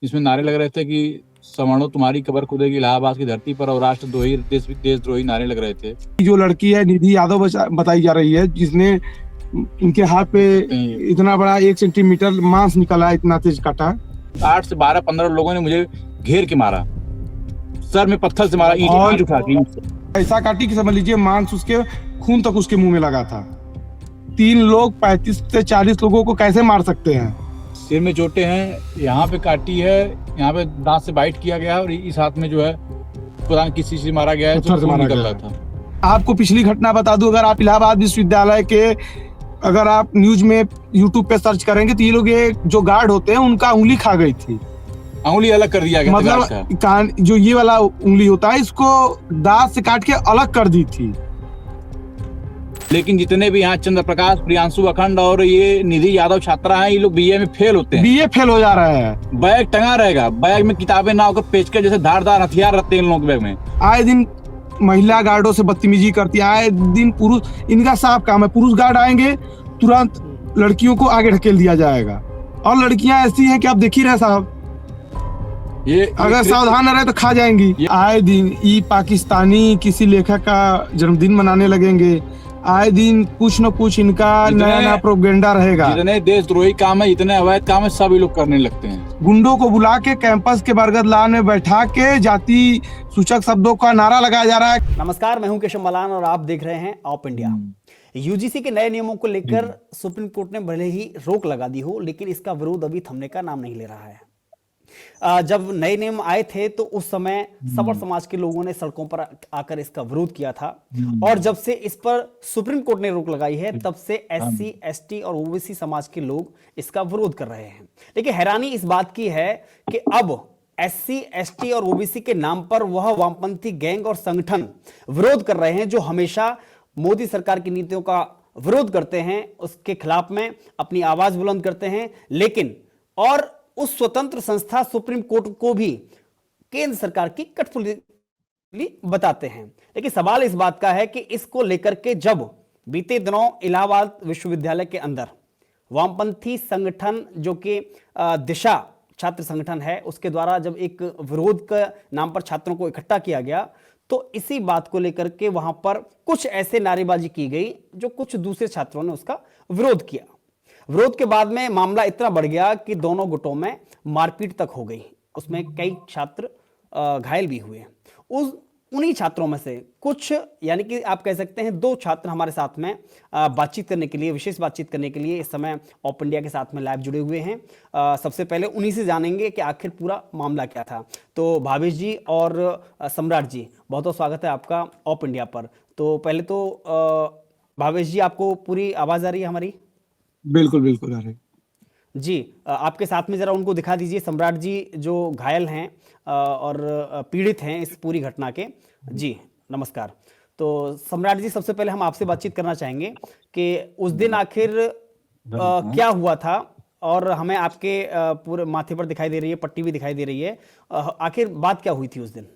जिसमें नारे लग रहे थे कि सवर्णों तुम्हारी कब्र खुदेगी इलाहाबाद की धरती पर, और राष्ट्रद्रोही देशद्रोही नारे लग रहे थे। जो लड़की है निधि यादव बताई जा रही है, जिसने इनके हाथ पे इतना बड़ा 1 सेंटीमीटर मांस निकला, इतना तेज काटा। 8 से 12-15 लोगों ने मुझे घेर के मारा, सर में पत्थर से मारा, ईंट उठा के। ऐसा काटी कि समझ लीजिए मांस उसके खून तक उसके मुंह में लगा था। 3 लोग 35 से 40 लोगों को कैसे मार सकते हैं? सिर में चोटें हैं, यहाँ पे काटी है, यहाँ पे दांत से बाइट किया गया है, और इस हाथ में जो है पता नहीं किस चीज से मारा गया है, पत्थर से मारा निकल गया रहा था। आपको पिछली घटना बता दूं, अगर आप इलाहाबाद विश्वविद्यालय के अगर आप न्यूज में यूट्यूब पे सर्च करेंगे तो ये लोग, ये जो गार्ड होते हैं उनका उंगली खा गई थी, उंगली अलग कर दिया गया, मतलब जो ये वाला उंगली होता है इसको दांत से काट के अलग कर दी थी। लेकिन जितने भी यहाँ चंद्र प्रकाश, प्रियांशु अखंड और ये निधि यादव छात्रा हैं, ये लोग बीए में फेल होते हैं। बीए फेल हो जा रहा है। बैग टंगा रहेगा, बैग में किताबें ना होकर पेचकस जैसे धारदार हथियार रखते हैं इन लोगों के बैग में। आए दिन महिला गार्डों से बदतमीजी करती है, आए दिन पुरुष, इनका साफ काम है, पुरुष गार्ड आएंगे तुरंत लड़कियों को आगे ढकेल दिया जाएगा। और लड़कियां ऐसी हैं कि आप देख ही रहे साहब, ये अगर सावधान न रहे तो खा जाएंगी। आए दिन ई पाकिस्तानी किसी लेखक का जन्मदिन मनाने लगेंगे, आए दिन कुछ न कुछ इनका नया नया प्रोपेगेंडा रहेगा। जितने देशद्रोही काम है, जितने अवैध काम है, सब ये लोग करने लगते हैं। गुंडों को बुला के कैंपस के बरगद लान में बैठा के जाति सूचक शब्दों का नारा लगाया जा रहा है। नमस्कार, मैं हूं केशव मलान और आप देख रहे हैं ऑप इंडिया। यूजीसी के नए नियमों को लेकर सुप्रीम कोर्ट ने भले ही रोक लगा दी हो, लेकिन इसका विरोध अभी थमने का नाम नहीं ले रहा है। जब नए नियम आए थे तो उस समय सवर समाज के लोगों ने सड़कों पर आकर इसका विरोध किया था, और जब से इस पर सुप्रीम कोर्ट ने रोक लगाई है तब से एससी, एसटी और ओबीसी समाज के लोग इसका विरोध कर रहे हैं। लेकिन हैरानी इस बात की है कि अब एससी, एसटी और ओबीसी के नाम पर वह वामपंथी गैंग और संगठन विरोध कर रहे हैं जो हमेशा मोदी सरकार की नीतियों का विरोध करते हैं, उसके खिलाफ में अपनी आवाज बुलंद करते हैं, लेकिन और उस स्वतंत्र संस्था सुप्रीम कोर्ट को भी केंद्र सरकार की कठपुतली बताते हैं। लेकिन सवाल इस बात का है कि इसको लेकर के जब बीते दिनों इलाहाबाद विश्वविद्यालय के अंदर वामपंथी संगठन जो कि दिशा छात्र संगठन है, उसके द्वारा जब एक विरोध के नाम पर छात्रों को इकट्ठा किया गया, तो इसी बात को लेकर के वहां पर कुछ ऐसे नारेबाजी की गई जो कुछ दूसरे छात्रों ने उसका विरोध किया। विरोध के बाद में मामला इतना बढ़ गया कि दोनों गुटों में मारपीट तक हो गई, उसमें कई छात्र घायल भी हुए। उन्हीं छात्रों में से कुछ, यानी कि आप कह सकते हैं 2 छात्र हमारे साथ में बातचीत करने के लिए, विशेष बातचीत करने के लिए इस समय ऑप इंडिया के साथ में लाइव जुड़े हुए हैं। सबसे पहले उन्हीं से जानेंगे कि आखिर पूरा मामला क्या था। तो भावेश जी और सम्राट जी, बहुत बहुत स्वागत है आपका ऑप इंडिया पर। तो पहले तो भावेश जी, आपको पूरी आवाज आ रही है हमारी? बिल्कुल बिल्कुल आ रही जी। आपके साथ में जरा उनको दिखा दीजिए, सम्राट जी जो घायल हैं और पीड़ित हैं इस पूरी घटना के। जी नमस्कार। तो सम्राट जी, सबसे पहले हम आपसे बातचीत करना चाहेंगे कि उस दिन आखिर क्या हुआ था, और हमें आपके पूरे माथे पर दिखाई दे रही है, पट्टी भी दिखाई दे रही है, आखिर बात क्या हुई थी उस दिन?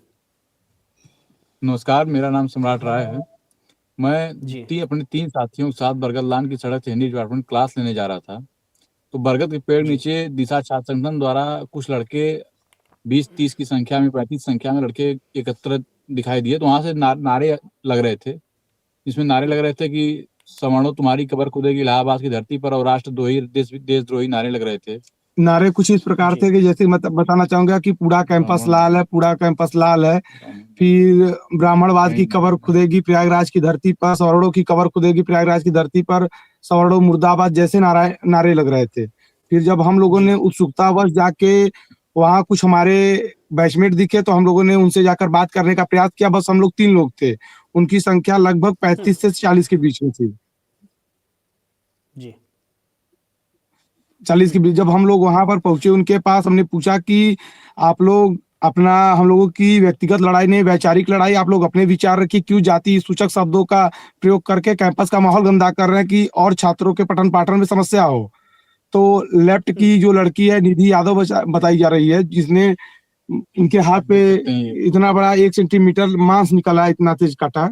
नमस्कार, मेरा नाम सम्राट राय है। मैं अपने 3 साथियों के साथ बरगद लान की सड़क से हिंदी डिपार्टमेंट क्लास लेने जा रहा था। तो बरगद के पेड़ नीचे दिशा छात्र संगठन द्वारा कुछ लड़के 20-30 की संख्या में, 35 संख्या में लड़के एकत्र दिखाई दिए। तो वहां से नारे लग रहे थे, जिसमें नारे लग रहे थे कि सवर्णों तुम्हारी कब्र खुदेगी इलाहाबाद की धरती पर, और राष्ट्रद्रोही देशद्रोही नारे लग रहे थे। नारे कुछ इस प्रकार थे कि जैसे मतलब बताना चाहूंगा कि पूरा कैंपस लाल है, पूरा कैंपस लाल है, फिर ब्राह्मणवाद की कब्र खुदेगी प्रयागराज की धरती पर, सवर्णों की कब्र खुदेगी प्रयागराज की धरती पर, सवर्णों मुर्दाबाद जैसे नारे लग रहे थे। फिर जब हम लोगों ने उत्सुकतावश जाके वहाँ कुछ हमारे बैचमेट दिखे तो हम लोगों ने उनसे जाकर बात करने का प्रयास किया। बस हम लोग 3 लोग थे, उनकी संख्या लगभग 35 से 40 के बीच में थी। जी 40 के बीच। जब हम लोग वहां पर पहुंचे उनके पास, हमने पूछा कि आप लोग अपना, हम लोगों की व्यक्तिगत लड़ाई नहीं, वैचारिक लड़ाई, आप लोग अपने विचार रखिए, क्यों जाति सूचक शब्दों का प्रयोग करके कैंपस का माहौल गंदा कर रहे हैं कि और छात्रों के पठन पाठन में समस्या हो। तो लेफ्ट की जो लड़की है निधि यादव बताई जा रही है, जिसने इनके हाथ पे इतना बड़ा 1 सेंटीमीटर मांस निकला, इतना तेज काटा।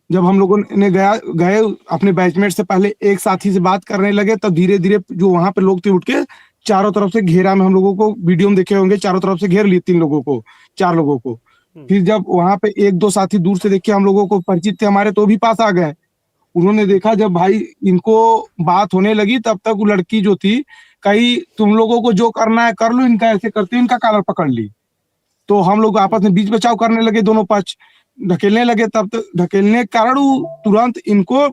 जब हम लोगों ने गए अपने बैचमेट से पहले एक साथी से बात करने लगे, तब धीरे धीरे जो वहां पे लोग थे उठ के चारों तरफ से घेरा में हम लोगों को, वीडियो में देखे होंगे, चारों तरफ से घेर लिए 3 लोगों को, 4 लोगों को। फिर जब वहां पे 1-2 साथी दूर से देखे हम लोगों को परिचित थे हमारे, तो भी पास आ गए। उन्होंने देखा जब भाई इनको बात होने लगी, तब तक वो लड़की जो थी कही तुम लोगों को जो करना है कर लो, इनका ऐसे करते इनका कॉलर पकड़ ली। तो हम लोग आपस में बीच बचाव करने लगे, दोनों पक्ष ढकेलने लगे। तब तक ढकेलने के कारण वो तुरंत इनको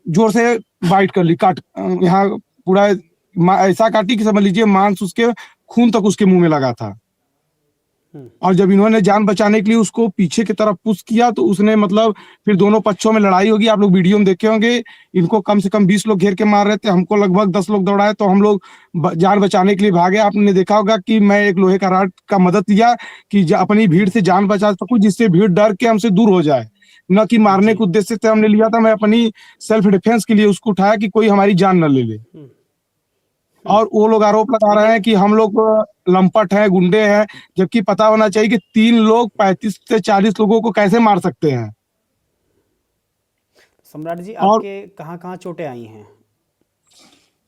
जोर से बाइट कर ली, काट यहाँ पूरा ऐसा काटी कि समझ लीजिए मांस उसके खून तक उसके मुंह में लगा था। और जब इन्होंने जान बचाने के लिए उसको पीछे की तरफ पुश किया, तो उसने मतलब फिर दोनों पक्षों में लड़ाई होगी, आप लोग वीडियो में देखे होंगे। इनको कम से कम 20 लोग घेर के मार रहे थे, हमको लगभग 10 लोग दौड़ाए, तो हम लोग जान बचाने के लिए भागे। आपने देखा होगा कि मैं एक लोहे का रॉड का मदद लिया कि अपनी भीड़ से जान बचा सकूं, जिससे भीड़ डर के हमसे दूर हो जाए, न कि मारने के उद्देश्य से हमने लिया था। मैं अपनी सेल्फ डिफेंस के लिए उसको उठाया कि कोई हमारी जान न ले ले। और वो लोग आरोप लगा रहे हैं कि हम लोग लंपट हैं, गुंडे हैं, जबकि पता होना चाहिए कि 3 लोग 35 से 40 लोगों को कैसे मार सकते हैं। सम्राट जी, और आपके कहाँ-कहाँ चोटें आई हैं?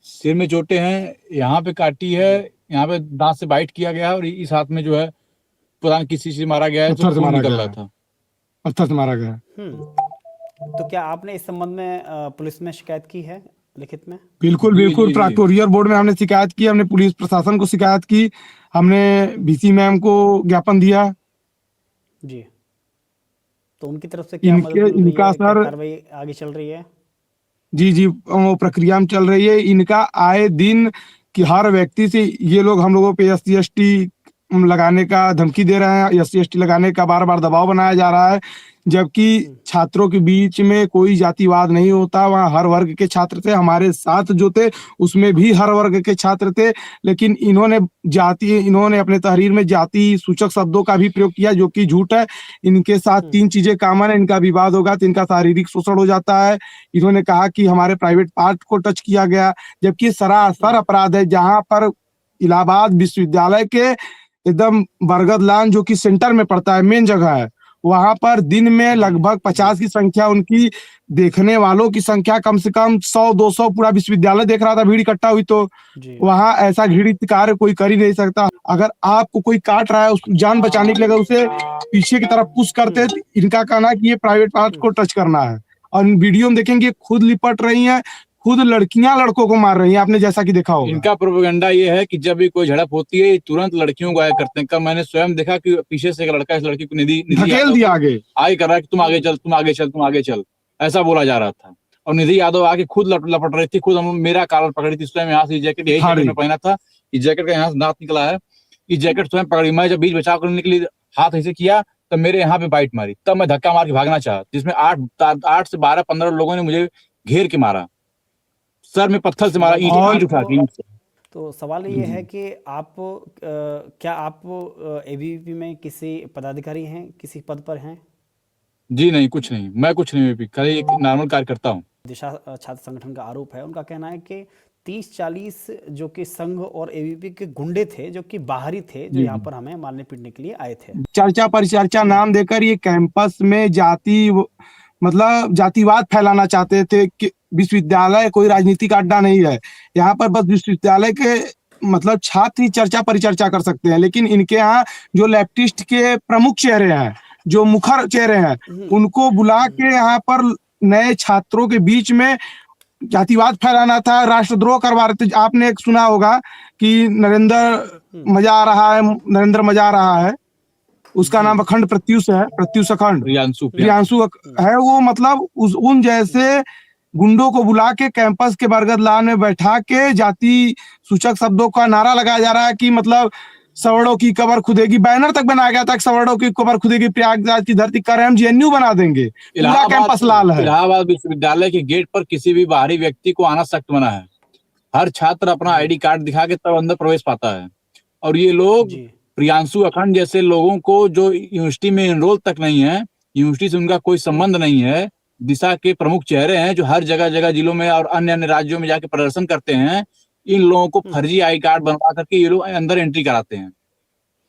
सिर में चोटें हैं, यहाँ पे काटी है, यहाँ पे दांत से बाइट किया गया है, और इस हाथ में जो है पता नहीं किसी से मारा गया है, पत्थर तो से खून मारा निकल गया रहा है, था। पत्थर से मारा गया है। तो क्या आपने इस संबंध में पुलिस में शिकायत की है लिखित में? बिल्कुल जी, बिल्कुल, जी, जी। प्राक्टोरियल बोर्ड में हमने शिकायत की, हमने पुलिस प्रशासन को शिकायत की, हमने VC मैम को ज्ञापन दिया। जी। तो उनकी तरफ से क्या मदद मिल रही इनका है? क्या सर, कार्रवाई आगे चल रही है? जी जी, वो प्रक्रिया में चल रही है। इनका आए दिन कि हर व्यक्ति से ये लोग हम लोगों पे SC/ST लगाने का धमकी दे रहे हैं, SC/ST लगाने का बार बार दबाव बनाया जा रहा है, जबकि छात्रों के बीच में कोई जातिवाद नहीं होता। वहाँ हर वर्ग के छात्र थे, हमारे साथ जो थे उसमें भी हर वर्ग के छात्र थे, लेकिन इन्होंने अपने तहरीर में जाति सूचक शब्दों का भी प्रयोग किया, जो कि झूठ है। इनके साथ 3 चीजें कॉमन है, इनका विवाद होगा तो इनका शारीरिक शोषण हो जाता है। इन्होंने कहा कि हमारे प्राइवेट पार्ट को टच किया गया, जबकि सरासर अपराध है। जहां पर इलाहाबाद विश्वविद्यालय के एकदम बरगद लान, जो कि सेंटर में पड़ता है, मेन जगह है, वहां पर दिन में लगभग 50 की संख्या, उनकी देखने वालों की संख्या कम से कम 100-200 पूरा विश्वविद्यालय देख रहा था, भीड़ इकट्ठा हुई। तो वहां ऐसा घृणित कार्य कोई कर ही नहीं सकता। अगर आपको कोई काट रहा है, उसको जान बचाने के लिए अगर उसे पीछे की तरफ पुश करते, इनका कहना है कि ये प्राइवेट पार्ट को टच करना है। और वीडियो में देखेंगे खुद लिपट रही हैं, खुद लड़कियां लड़कों को मार रही हैं, आपने जैसा कि देखा होगा। इनका प्रोपेगेंडा ये है कि जब भी कोई झड़प होती है, ये तुरंत लड़कियों को आगे करते हैं। कल मैंने स्वयं देखा कि पीछे से एक लड़का इस लड़की को निधि ढकेल दिया आगे, आगे कर रहा है कि तुम आगे चल, तुम आगे चल, तुम आगे चल, ऐसा बोला जा रहा था। और निधि यादव आके खुद लपट रही थी, खुद मेरा कॉलर पकड़ी थी। स्वयं यहाँ से जैकेट, यही जैकेट में पहना था, इस जैकेट का यहाँ से दांत निकला है, इस जैकेट स्वयं पकड़ी। मैं जब बीच बचाव करने के लिए हाथ ऐसे किया, तब मेरे यहाँ पे बाइट मारी, तब मैं धक्का मार के भागना चाहा, जिसमें 8 से 12-15 लोगों ने मुझे घेर के मारा, सर में पत्थर से मारा, ईंट उठा के। तो सवाल ये है कि क्या आप ABVP में किसी पदाधिकारी हैं, किसी पद पर हैं? जी नहीं, कुछ नहीं, मैं कुछ नहीं, खाली एक नॉर्मल कार्य करता हूँ। दिशा छात्र संगठन का आरोप है, उनका कहना है कि 30-40 जो कि संघ और ABVP के गुंडे थे, जो कि बाहरी थे, जो यहाँ पर हमें मारने पीटने के लिए आए थे। चर्चा परिचर्चा नाम देकर ये कैंपस में जातिवाद फैलाना चाहते थे कि विश्वविद्यालय कोई राजनीतिक अड्डा नहीं है। यहाँ पर बस विश्वविद्यालय के छात्र ही चर्चा परिचर्चा कर सकते हैं, लेकिन इनके यहाँ जो लेफ्टिस्ट के प्रमुख चेहरे हैं, जो मुखर चेहरे हैं, उनको बुला के यहाँ पर नए छात्रों के बीच में जातिवाद फैलाना था, राष्ट्रद्रोह करवा रहे थे। आपने एक सुना होगा कि नरेंद्र मजा आ रहा है, उसका नाम अखंड प्रत्युष है, प्रत्युष अखंड, प्रियांशु है। वो मतलब उन जैसे गुंडों को बुला के कैंपस के बरगद लान में बैठा के जाति सूचक शब्दों का नारा लगाया जा रहा है कि मतलब सवर्णों की कब्र खुदेगी। बैनर तक बनाया गया था कि सवर्णों की कब्र खुदेगी, प्रयागराज की धरती कर हम GNU बना देंगे, पूरा कैंपस लाल है। इलाहाबाद विश्वविद्यालय के गेट पर किसी भी बाहरी व्यक्ति को आना सख्त मना है। हर छात्र अपना ID कार्ड दिखा के तब अंदर प्रवेश पाता है। और ये लोग प्रियांशु अखंड जैसे लोगों को, जो यूनिवर्सिटी में एनरोल तक नहीं है, यूनिवर्सिटी से उनका कोई संबंध नहीं है, दिशा के प्रमुख चेहरे हैं, जो हर जगह जिलों में और अन्य राज्यों में जाके प्रदर्शन करते हैं, इन लोगों को फर्जी आई कार्ड बनवा करके ये लोग अंदर एंट्री कराते हैं,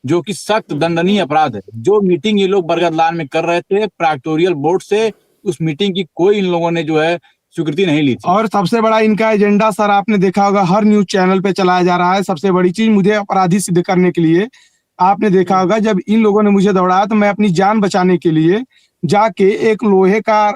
जो कि सख्त दंडनीय अपराध है। जो मीटिंग ये लोग बरगद लान में कर रहे थे प्राक्टोरियल बोर्ड से, उस मीटिंग की कोई इन लोगों ने जो है स्वीकृति नहीं ली थी। और सबसे बड़ा इनका एजेंडा सर आपने देखा होगा हर न्यूज चैनल पे चलाया जा रहा है। सबसे बड़ी चीज मुझे अपराधी सिद्ध करने के लिए आपने देखा होगा जब इन लोगों ने मुझे दौड़ाया तो मैं अपनी जान बचाने के लिए जाके एक लोहे का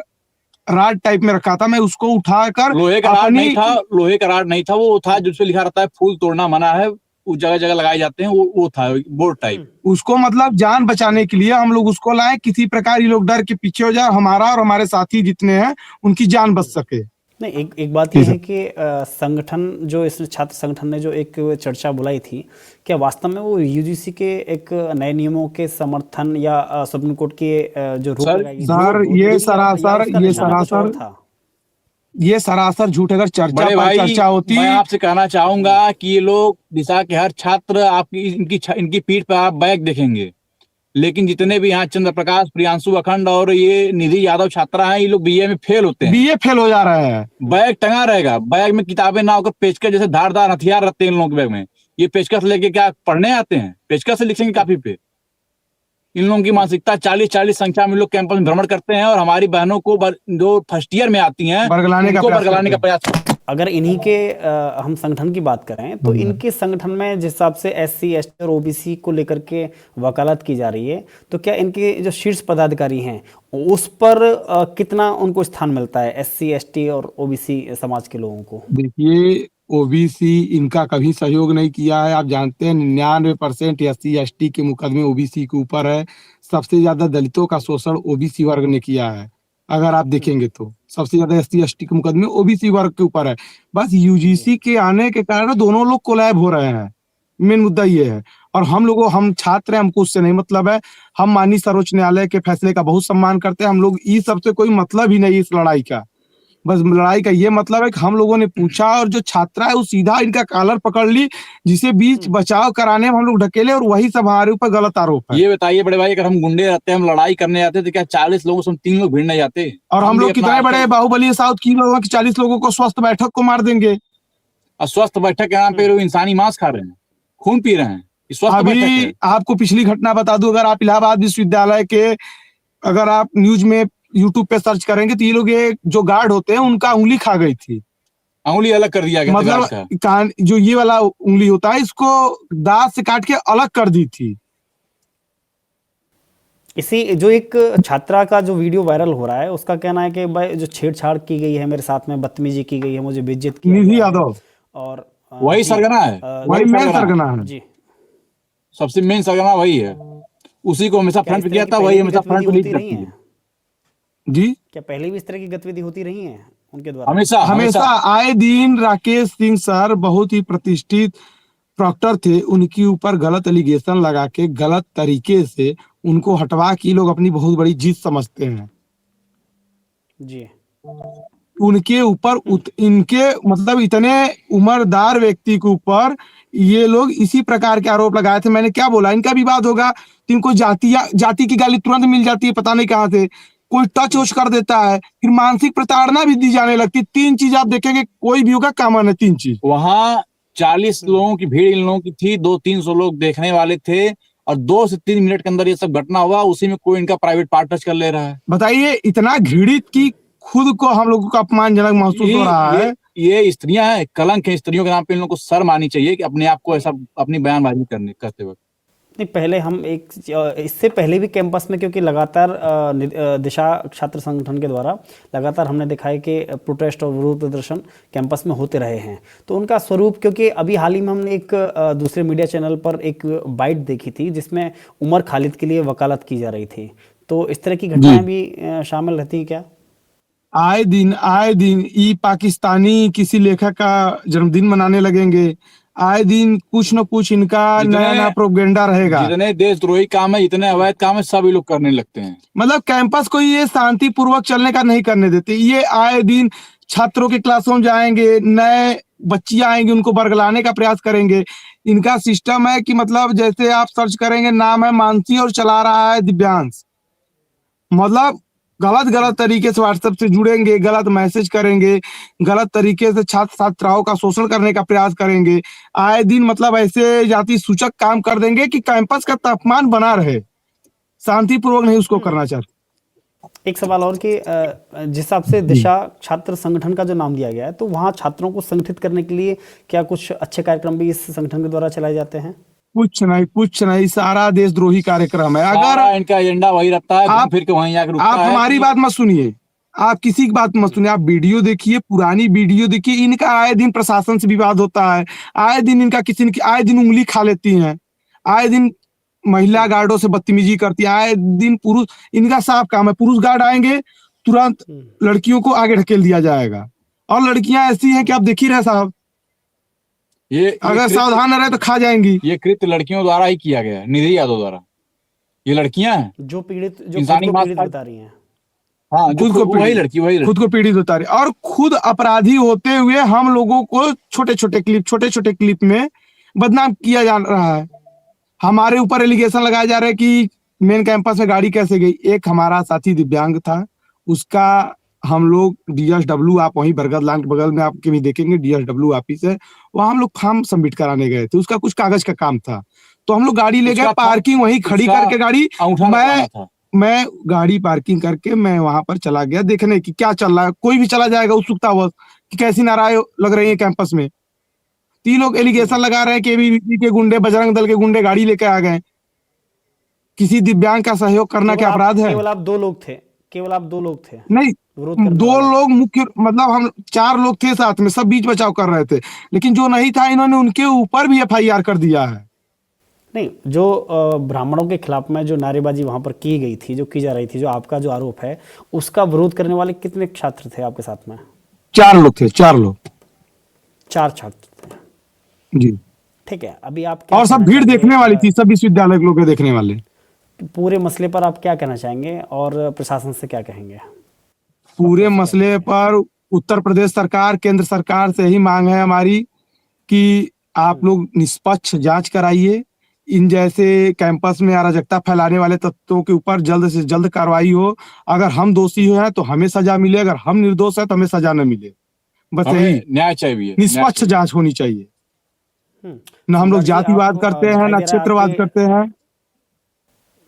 राड टाइप में रखा था, मैं उसको उठाकर लोहे का राड नहीं था, लोहे का राड नहीं था, वो था जिसपे लिखा रहता है फूल तोड़ना मना है, उस जगह जगह लगाए जाते हैं, वो था बोर्ड टाइप। उसको मतलब जान बचाने के लिए हम लोग उसको लाए, किसी प्रकार ये लोग डर के पीछे हो जाए, हमारा और हमारे साथी जितने हैं उनकी जान बच सके। नहीं, एक बात यह है कि संगठन जो इस छात्र संगठन ने जो एक चर्चा बुलाई थी, क्या वास्तव में वो यूजीसी के एक नए नियमों के समर्थन या सुप्रीम कोर्ट के जो रोक लगाई सर ये सरासर झूठ। अगर चर्चा होती, मैं आपसे कहना चाहूंगा कि ये लोग दिशा के हर छात्र आपकी इनकी पीठ पर आप बैग देखेंगे, लेकिन जितने भी यहाँ चंद्र प्रकाश, प्रियांशु अखंड और ये निधि यादव छात्रा हैं, ये लोग बीए में फेल होते हैं, बीए फेल हो जा रहे हैं। बैग टंगा रहेगा, बैग में किताबें ना होकर पेचकस जैसे धारदार हथियार रहते हैं इन लोगों के बैग में। ये पेचकस लेके क्या पढ़ने आते हैं? पेचकस से लिखेंगे काफी पे। इन लोगों की मानसिकता 40 संख्या में लोग कैंपस में भ्रमण करते हैं और हमारी बहनों को जो फर्स्ट ईयर में आती हैं बरगलाने का प्रयास करते हैं। अगर इन्हीं के हम संगठन की बात करें तो इनके संगठन में जिस हिसाब से SC, ST और OBC को लेकर के वकालत की जा रही है, तो क्या इनके जो शीर्ष पदाधिकारी हैं उस पर कितना उनको स्थान मिलता है SC, ST और OBC समाज के लोगों को? देखिए, OBC इनका कभी सहयोग नहीं किया है। आप जानते हैं 99% SC, ST के मुकदमे OBC के ऊपर है। सबसे ज्यादा दलितों का शोषण OBC वर्ग ने किया है। अगर आप देखेंगे तो सबसे ज्यादा SC, ST के मुकदमे OBC वर्ग के ऊपर है। बस UGC के आने के कारण दोनों लोग कोलैब हो रहे हैं, मेन मुद्दा ये है। और हम छात्र हैं, हमको उससे नहीं मतलब है। हम माननीय सर्वोच्च न्यायालय के फैसले का बहुत सम्मान करते हैं। हम लोग इस सबसे कोई मतलब ही नहीं इस लड़ाई का। बस लड़ाई का ये मतलब है कि हम लोगों ने पूछा और जो छात्रा है वो सीधा इनका कॉलर पकड़ ली, जिसे बीच बचाव कराने में हम लोग ढकेले और वही सब हमारे ऊपर गलत आरोप है। ये बताइए बड़े भाई, अगर हम गुंडे रहते हैं, हम लड़ाई करने जाते तो क्या 40 लोगों से 3 लोग भिड़ने जाते? और हम लोग कितने बड़े बाहुबली साउथ की लोगों की 40 लोगों को स्वस्थ बैठक को मार देंगे। स्वस्थ बैठक के नाम पे लोग इंसानी मांस खा रहे हैं, खून पी रहे हैं। अभी आपको पिछली घटना बता दूं, अगर आप इलाहाबाद विश्वविद्यालय के अगर आप न्यूज में यूट्यूब पे सर्च करेंगे तो ये लोग जो गार्ड होते हैं उनका उंगली खा गई थी। उंगली अलग कर दिया गया, मतलब जो ये वाला उंगली होता है इसको दांत से काट के अलग कर दी थी। इसी जो एक छात्रा का जो वीडियो वायरल हो रहा है उसका कहना है कि भाई जो छेड़छाड़ की गई है मेरे साथ में, बदतमीजी की गई है, मुझे बेइज्जत किया निधि यादव और वही सरगना है, वही मेन सरगना है जी। सबसे मेन सरगना वही है, उसी को हमेशा फ्रंट पे किया था, वही हमेशा फ्रंट पे लीड करती है जी। क्या पहले भी इस तरह की गतिविधि होती रही है उनके द्वारा? हमेशा आए दिन राकेश सिंह सर बहुत ही प्रतिष्ठित प्रॉक्टर थे, उनके ऊपर गलत एलिगेशन लगा के गलत तरीके से उनको हटवा के लोग अपनी बहुत बड़ी जीत समझते हैं जी। उनके ऊपर इनके मतलब इतने उम्रदार व्यक्ति के ऊपर ये लोग इसी प्रकार के आरोप लगाए थे। मैंने क्या बोला, इनका विवाद होगा तो इनको जाति की गाली तुरंत मिल जाती है, पता नहीं कहाँ से कोई टच वच कर देता है, फिर मानसिक प्रताड़ना भी दी जाने लगती है। 3 चीज आप देखेंगे कोई भी होगा कॉमन है, 3 चीज। वहाँ 40 लोगों की भीड़ इन लोगों की थी, 200-300 लोग देखने वाले थे और 2 से 3 मिनट के अंदर ये सब घटना हुआ, उसी में कोई इनका प्राइवेट पार्ट टच कर ले रहा है। बताइए, इतना घृणित की खुद को हम लोगों को अपमानजनक महसूस हो रहा है। ये स्त्रियां हैं, कलंक है स्त्रियों के नाम पे। इन लोगों को शर्म आनी चाहिए कि अपने आप को ऐसा अपनी बयानबाजी करते वक्त। नहीं, पहले हम इससे पहले भी कैंपस में, क्योंकि लगातार दिशा छात्र संगठन के द्वारा लगातार हमने देखा है कि प्रोटेस्ट और विरोध प्रदर्शन कैंपस में होते रहे हैं, तो उनका स्वरूप, क्योंकि अभी हाल ही में हमने एक दूसरे मीडिया चैनल पर एक बाइट देखी थी जिसमें उमर खालिद के लिए वकालत की जा रही थी, तो इस तरह की घटनाएं भी शामिल रहती है क्या? आए दिन ई पाकिस्तानी किसी लेखक का जन्मदिन मनाने लगेंगे, आए दिन कुछ न कुछ इनका नया प्रोपेगेंडा रहेगा। जितने देशद्रोही काम है, जितने अवैध काम है, सब ये लोग करने लगते हैं। मतलब कैंपस को ये शांति पूर्वक चलने का नहीं करने देते। ये आए दिन छात्रों के क्लासरूम जाएंगे, नए बच्चियां आएंगे, उनको बरगलाने का प्रयास करेंगे। इनका सिस्टम है कि मतलब जैसे आप सर्च करेंगे, नाम है मानसी और चला रहा है दिव्यांश। मतलब गलत तरीके से व्हाट्सएप से जुड़ेंगे, गलत मैसेज करेंगे, गलत तरीके से छात्र छात्राओं का शोषण करने का प्रयास करेंगे। आए दिन मतलब ऐसे जाति सूचक काम कर देंगे कि कैंपस का तापमान बना रहे, शांतिपूर्वक नहीं उसको करना चाहते। एक सवाल और कि जिस हिसाब से दिशा छात्र संगठन का जो नाम दिया गया है, तो वहाँ छात्रों को संगठित करने के लिए क्या कुछ अच्छे कार्यक्रम भी इस संगठन के द्वारा चलाए जाते हैं? कुछ नहीं, सारा देशद्रोही कार्यक्रम है। सारा अगर इनका एजेंडा वही रखता है, आप फिर के वहीं आके रुकता आप है। हमारी बात मत सुनिए, आप किसी की बात मत सुनिए, आप वीडियो देखिए, पुरानी वीडियो देखिए। इनका आए दिन प्रशासन से विवाद होता है, आए दिन इनका किसी न आए दिन उंगली खा लेती हैं, आए दिन महिला गार्डों से बदतमीजी करती है, आए दिन पुरुष, इनका साफ काम है। पुरुष गार्ड आएंगे तुरंत लड़कियों को आगे ढकेल दिया जाएगा, और लड़कियां ऐसी हैं कि आप देख ही रहे साहब, ये अगर सावधान न रहे तो खा जाएंगी। ये कृत्य लड़कियों द्वारा ही किया गया है, निधि यादव द्वारा। ये लड़कियां हैं जो पीड़ित, जो इंसानी खुद को मांस पीड़ित बता रही हैं। हाँ, खुद को वही लड़की खुद को पीड़ित बता रही, और खुद अपराधी होते हुए हम लोगों को छोटे छोटे क्लिप में बदनाम किया जा रहा है। हमारे ऊपर एलिगेशन लगाए जा रहे हैं कि मेन कैंपस में गाड़ी कैसे गई। एक हमारा साथी दिव्यांग था, उसका हम लोग DSW, आप वहीं बरगद लाइन के बगल में आपके भी देखेंगे DSW ऑफिस है, वहां हम लोग फॉर्म सबमिट कराने गए थे। उसका कुछ कागज का काम था, तो हम लोग गाड़ी ले गए, पार्किंग वहीं खड़ी करके गाड़ी, मैं गाड़ी पार्किंग करके मैं वहां पर चला गया देखने की क्या चल रहा है। कोई भी चला जाएगा उत्सुकतावश कि कैसी नाराएं लग रही है कैंपस में। 3 लोग एलिगेशन लगा रहे हैं कि ABVP के गुंडे, बजरंग दल के गुंडे गाड़ी लेके आ गए। किसी दिव्यांग का सहयोग करना क्या अपराध है? केवल आप 2 लोग थे? केवल आप 2 लोग थे? नहीं, 2 लोग मुख्य, मतलब हम 4 लोग थे साथ में, सब बीच बचाव कर रहे थे, लेकिन जो नहीं था इन्होंने उनके ऊपर भी FIR कर दिया है। नहीं, जो ब्राह्मणों के खिलाफ में जो नारेबाजी वहां पर की गई थी, जो की जा रही थी, जो आपका जो आरोप है, उसका विरोध करने वाले कितने छात्र थे आपके साथ में? 4 लोग थे, 4 लोग, 4 छात्र थे। जी, ठीक है। अभी आप और सब भीड़ देखने वाली थी, सब विश्वविद्यालय के लोग देखने वाले। पूरे मसले पर आप क्या कहना चाहेंगे और प्रशासन से क्या कहेंगे? पूरे मसले पर उत्तर प्रदेश सरकार, केंद्र सरकार से ही मांग है हमारी कि आप लोग निष्पक्ष जांच कराइए। इन जैसे कैंपस में अराजकता फैलाने वाले तत्वों के ऊपर जल्द से जल्द कार्रवाई हो। अगर हम दोषी हैं तो हमें सजा मिले, अगर हम निर्दोष हैं तो हमें सजा न मिले। बस यही न्याय चाहिए, निष्पक्ष जांच होनी चाहिए। न हम लोग जातिवाद करते हैं, न क्षेत्रवाद करते हैं।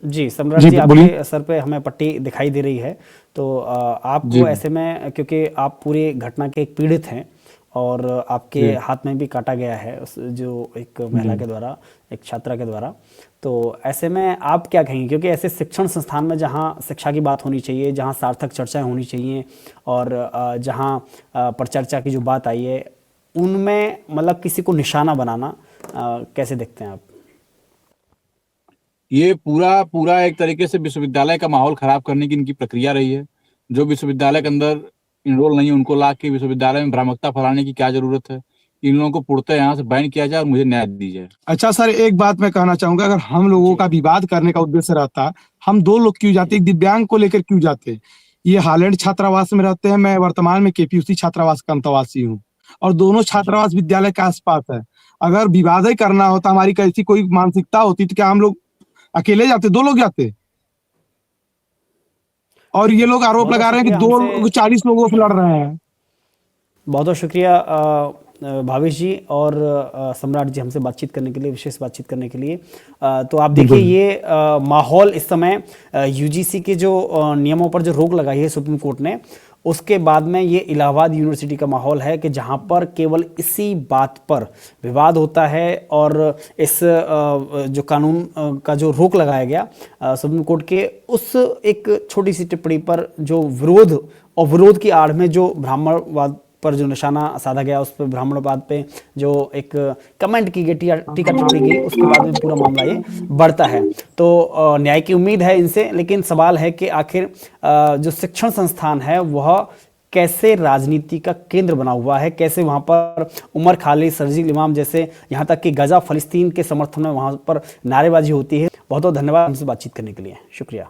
जी सम्राट जी, आपके सर पे हमें पट्टी दिखाई दे रही है, तो आपको ऐसे में, क्योंकि आप पूरी घटना के एक पीड़ित हैं और आपके हाथ में भी काटा गया है जो एक महिला के द्वारा, एक छात्रा के द्वारा, तो ऐसे में आप क्या कहेंगे? क्योंकि ऐसे शिक्षण संस्थान में जहां शिक्षा की बात होनी चाहिए, जहां सार्थक चर्चाएं होनी चाहिए और जहां परिचर्चा की जो बात आई है, उनमें मतलब किसी को निशाना बनाना कैसे देखते हैं आप? ये पूरा एक तरीके से विश्वविद्यालय का माहौल खराब करने की इनकी प्रक्रिया रही है। जो विश्वविद्यालय के अंदर इनरोल नहीं है उनको ला के विश्वविद्यालय में भ्रामकता फैलाने की क्या जरूरत है? इन लोगों को पूर्णतः यहाँ से बैन किया जाए और मुझे न्याय दी जाए। अच्छा सर, एक बात मैं कहना चाहूंगा, अगर हम लोगों का विवाद करने का उद्देश्य रहता, हम 2 लोग क्यों जाते, एक दिव्यांग को लेकर क्यों जाते? ये हालैंड छात्रावास में रहते हैं, मैं वर्तमान में KPUC छात्रावास का अंतवासी हूँ, और दोनों छात्रावास विद्यालय के आसपास है। अगर विवाद ही करना होता, हमारी कैसी कोई मानसिकता होती, तो क्या हम लोग अकेले जाते? 2 लोग जाते। और ये लोग आरोप लगा रहे हैं कि 40 लोगों से लड़ रहे हैं। बहुत बहुत शुक्रिया भावेश जी और सम्राट जी हमसे बातचीत करने के लिए, विशेष बातचीत करने के लिए। तो आप देखिए ये माहौल इस समय UGC के जो नियमों पर जो रोक लगाई है सुप्रीम कोर्ट ने, उसके बाद में ये इलाहाबाद यूनिवर्सिटी का माहौल है कि जहां पर केवल इसी बात पर विवाद होता है और इस जो कानून का जो रोक लगाया गया सुप्रीम कोर्ट के, उस एक छोटी सी टिप्पणी पर जो विरोध और विरोध की आड़ में जो ब्राह्मणवाद पर जो निशाना साधा गया, उस पर ब्राह्मणवाद पे जो एक कमेंट की गई, टीका टिप्पणी की, उसके बाद में पूरा मामला ये बढ़ता है। तो न्याय की उम्मीद है इनसे, लेकिन सवाल है कि आखिर जो शिक्षण संस्थान है वह कैसे राजनीति का केंद्र बना हुआ है, कैसे वहाँ पर उमर खालिद, शर्जील इमाम जैसे, यहाँ तक कि गजा फलस्तीन के समर्थन में वहाँ पर नारेबाजी होती है। बहुत बहुत धन्यवाद हमसे बातचीत करने के लिए, शुक्रिया।